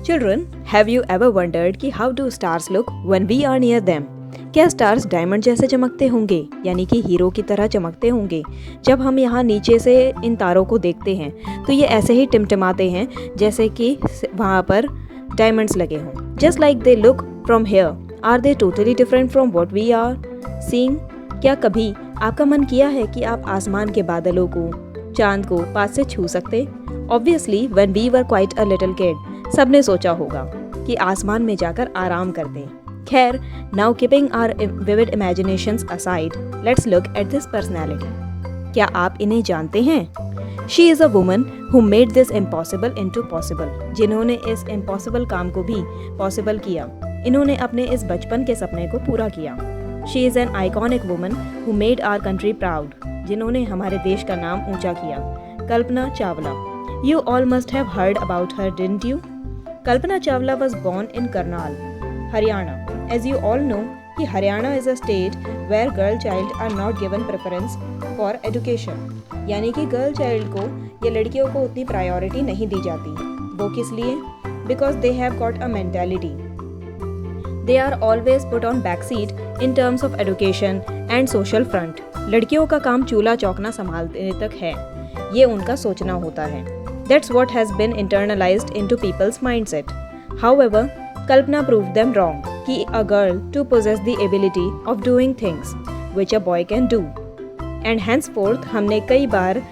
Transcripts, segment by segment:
Children, have you ever wondered कि how do stars look when we are near them? क्या stars diamond जैसे चमकते होंगे, यानी कि हीरो की तरह चमकते होंगे? जब हम यहाँ नीचे से इन तारों को देखते हैं तो ये ऐसे ही टिमटिमाते हैं जैसे कि वहाँ पर डायमंड्स लगे हों। Just like they look from here, are they totally different from what we are seeing? क्या कभी आपका मन किया है कि आप आसमान के बादलों को, चांद को पास से छू सकते? Obviously when we were quite a little kid, सबने सोचा होगा कि आसमान में जाकर आराम करते। खैर, now keeping our vivid imaginations aside, let's look at this personality. क्या आप इन्हें जानते हैं? She is a woman who made this impossible into possible, जिन्होंने इस इम्पॉसिबल काम को भी पॉसिबल किया। इन्होंने अपने इस बचपन के सपने को पूरा किया। She is an iconic woman who made our country proud, जिन्होंने हमारे देश का नाम ऊंचा किया। Kalpana Chawla. You all must have heard about her, didn't you? Kalpana Chawla was born in Karnal, Haryana. As you all know, कि Haryana is a state where girl child are not given preference for education. यानी कि girl child को या लड़कियों को उतनी priority नहीं दी जाती। वो किस लिए? Because they have got a mentality. They are always put on backseat in terms of education and social front. लड़कियों का काम चूल्हा चौकना संभालने तक है, ये उनका सोचना होता है। That's what has been internalized into people's mindset. However, Kalpana proved them wrong कि a girl to possess the ability of doing things which a boy can do. And henceforth हमने कई बार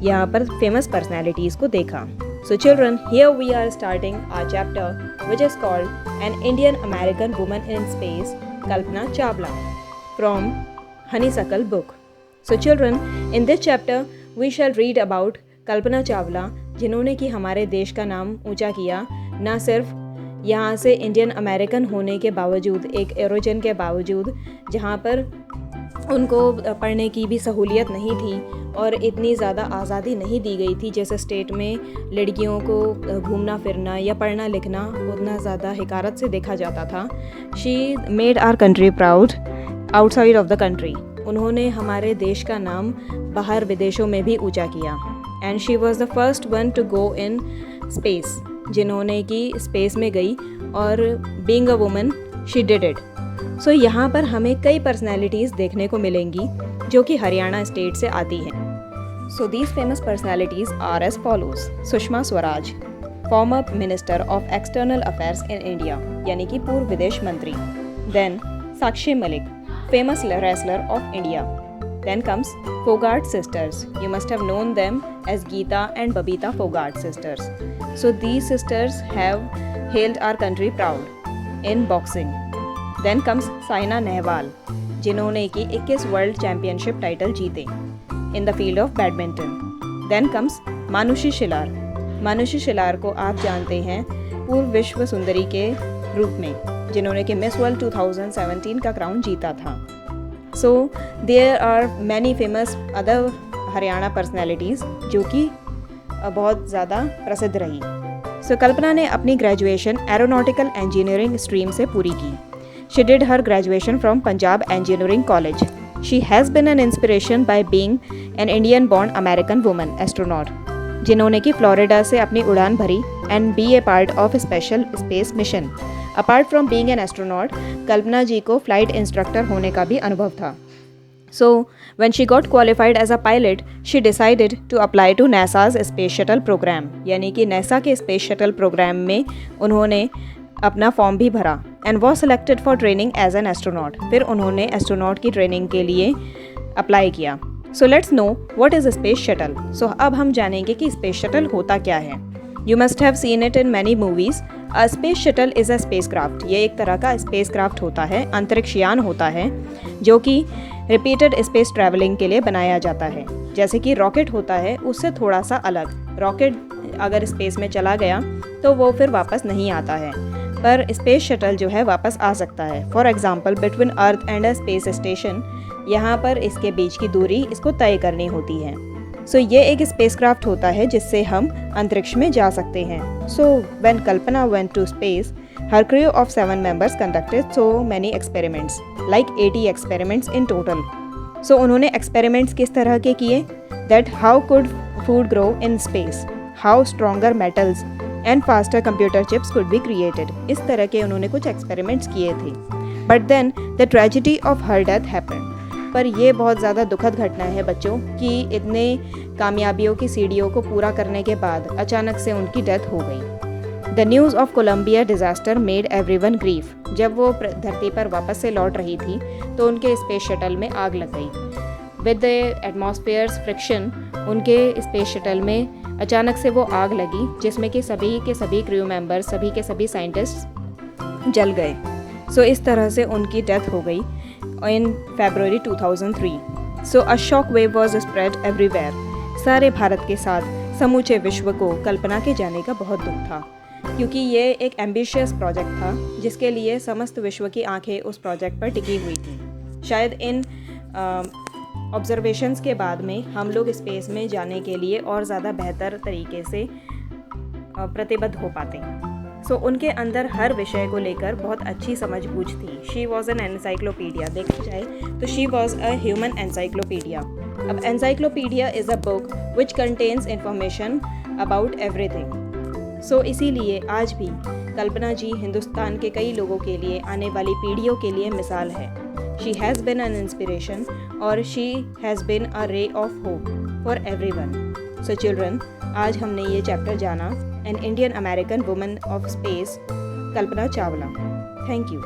यहाँ पर famous personalities को देखा. So children, here we are starting our chapter which is called An Indian American Woman in Space, Kalpana Chawla, from Honeysuckle book. So children, in this chapter we shall read about Kalpana Chawla, जिन्होंने कि हमारे देश का नाम ऊंचा किया, ना सिर्फ यहाँ से इंडियन अमेरिकन होने के बावजूद, एक ओरिजिन के बावजूद, जहाँ पर उनको पढ़ने की भी सहूलियत नहीं थी और इतनी ज़्यादा आज़ादी नहीं दी गई थी जैसे स्टेट में लड़कियों को घूमना फिरना या पढ़ना लिखना उतना ज़्यादा हिकारत से देखा जाता था। She made our country proud outside of the country. उन्होंने हमारे देश का नाम बाहर विदेशों में भी ऊंचा किया। And she was the first one to go in space, जिन्होंने कि स्पेस में गई और being a woman she did it. So यहाँ पर हमें कई पर्सनैलिटीज़ देखने को मिलेंगी जो कि हरियाणा स्टेट से आती हैं। So these famous personalities are as follows. Sushma Swaraj, former minister of external affairs in India, यानी कि पूर्व विदेश मंत्री। Then Sakshi Malik, famous wrestler of India. Then comes Fogart sisters. You must have known them as Geeta and Babita Fogart sisters. So these sisters have hailed our country proud in boxing. Then comes Saina Nehwal, जिन्होंने कि 21 world championship title जीते in the field of badminton. Then comes मानुषी शिलार. मानुषी शिलार को आप जानते हैं पूर्व विश्व सुंदरी के रूप में, जिन्होंने कि मिस वर्ल्ड 2017 का क्राउन जीता था। So there are many famous other Haryana personalities जो कि बहुत ज़्यादा प्रसिद्ध रही। So कल्पना ने अपनी ग्रेजुएशन एरोनॉटिकल इंजीनियरिंग स्ट्रीम से पूरी की। She did her graduation from Punjab Engineering College. She has been an inspiration by being an Indian born American woman astronaut, जिन्होंने कि फ्लोरिडा से अपनी उड़ान भरी and be a part of a special space mission. Apart from being an astronaut, Kalpana ji को flight instructor होने का भी अनुभव था। So when she got qualified as a pilot, she decided to apply to NASA's space shuttle program, यानी कि NASA के space shuttle programme में उन्होंने अपना फॉर्म भी भरा and was selected for training as an astronaut. फिर उन्होंने एस्ट्रोनॉट की ट्रेनिंग के लिए अप्लाई किया। So let's know what is space shuttle. So अब हम जानेंगे कि स्पेस शटल होता क्या है। You must have seen it in many movies. A space shuttle is a spacecraft. ये एक तरह का स्पेस क्राफ्ट होता है, अंतरिक्ष यान होता है, जो कि रिपीटेड स्पेस ट्रैवलिंग के लिए बनाया जाता है। जैसे कि रॉकेट होता है, उससे थोड़ा सा अलग। रॉकेट अगर स्पेस में चला गया तो वो फिर वापस नहीं आता है, पर स्पेस शटल जो है वापस आ सकता है। For example, between earth and a space station, यहाँ पर इसके बीच की दूरी इसको तय करनी होती है। सो ये एक स्पेसक्राफ्ट होता है जिससे हम अंतरिक्ष में जा सकते हैं। So when Kalpana went to space, her crew of 7 members conducted so many experiments, like 80 experiments in total. सो उन्होंने एक्सपेरिमेंट्स किस तरह के किए? That how could food grow in space, how stronger metals and faster computer chips could be created. इस तरह के उन्होंने कुछ एक्सपेरिमेंट्स किए थे। But then the tragedy of her death happened. पर ये बहुत ज़्यादा दुखद घटना है बच्चों कि इतने कामयाबियों की सीढ़ियों को पूरा करने के बाद अचानक से उनकी डेथ हो गई। The news of Columbia disaster made everyone grief. जब वो धरती पर वापस से लौट रही थी तो उनके स्पेस शटल में आग लग गई। विद द एटमॉस्फेयर्स फ्रिक्शन, उनके स्पेस शटल में अचानक से वो आग लगी जिसमें कि सभी के सभी क्रू मेंबर्स, सभी के सभी साइंटिस्ट जल गए। सो इस तरह से उनकी डेथ हो गई इन February 2003। So a shock wave was spread everywhere. सारे भारत के साथ समूचे विश्व को कल्पना के जाने का बहुत दुख था, क्योंकि ये एक एम्बिशियस प्रोजेक्ट था जिसके लिए समस्त विश्व की आंखें उस प्रोजेक्ट पर टिकी हुई थी। शायद इन ऑब्जर्वेशंस के बाद में हम लोग स्पेस में जाने के लिए और ज़्यादा बेहतर तरीके से प्रतिबद्ध हो पाते। सो उनके अंदर हर विषय को लेकर बहुत अच्छी समझ बूझ थी। She was an encyclopedia. देखा जाए तो she was a human encyclopedia. अब encyclopedia is a book which contains information about everything. So इसीलिए आज भी कल्पना जी हिंदुस्तान के कई लोगों के लिए, आने वाली पीढ़ियों के लिए मिसाल है। She has been an inspiration और she has been a ray of hope for everyone. So children, आज हमने ये चैप्टर जाना an Indian American woman of space, Kalpana Chawla. Thank you.